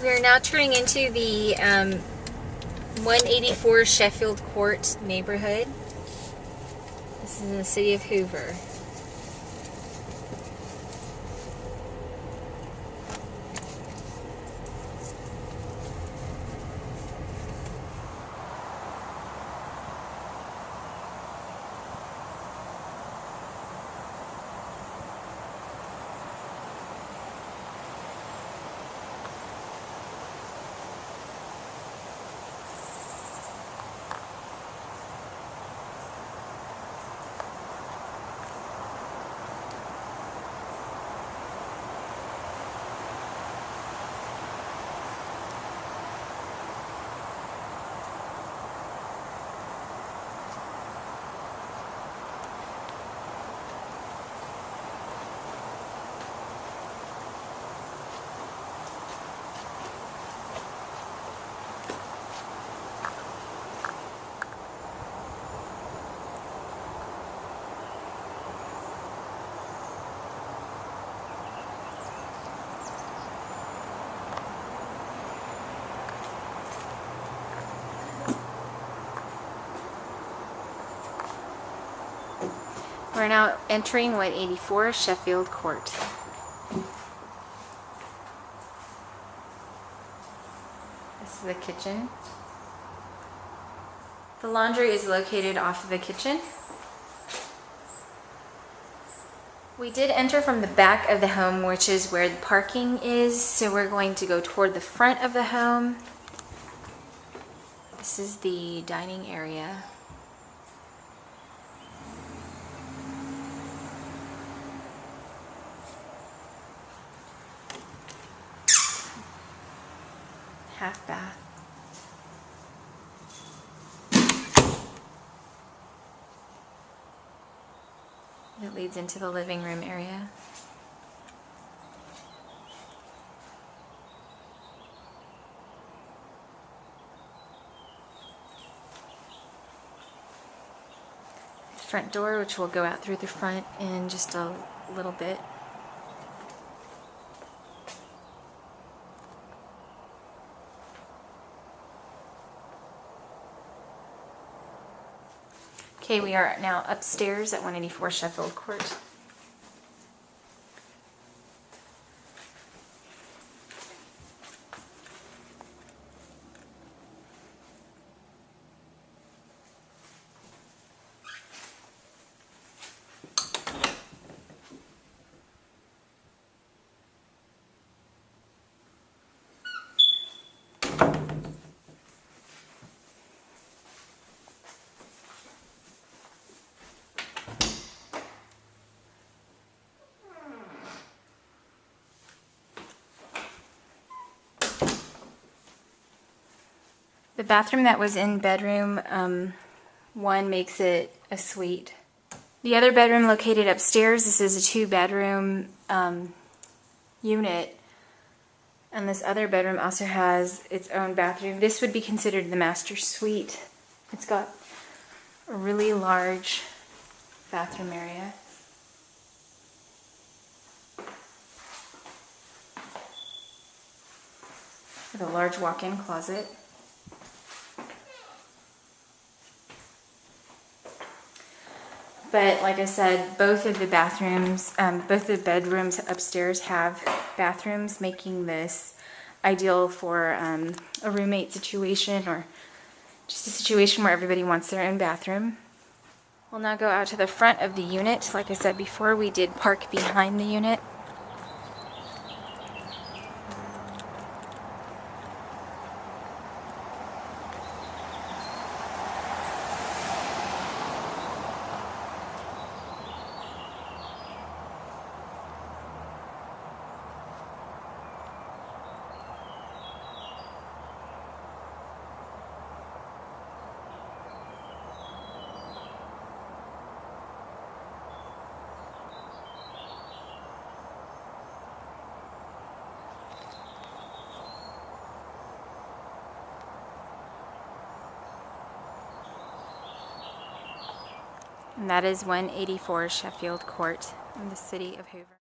We are now turning into the 184 Sheffield Court neighborhood. This is in the city of Hoover. We're now entering 184 Sheffield Court. This is the kitchen. The laundry is located off of the kitchen. We did enter from the back of the home, which is where the parking is, so we're going to go toward the front of the home. This is the dining area. Half bath. It leads into the living room area. Front door, which will go out through the front in just a little bit. Okay, we are now upstairs at 184 Sheffield Court. The bathroom that was in bedroom 1 makes it a suite. The other bedroom located upstairs, this is a 2-bedroom unit. And this other bedroom also has its own bathroom. This would be considered the master suite. It's got a really large bathroom area. With a large walk-in closet. But like I said, both of the bathrooms, both the bedrooms upstairs have bathrooms, making this ideal for a roommate situation or just a situation where everybody wants their own bathroom. We'll now go out to the front of the unit. Like I said before, we did park behind the unit. And that is 184 Sheffield Court in the city of Hoover.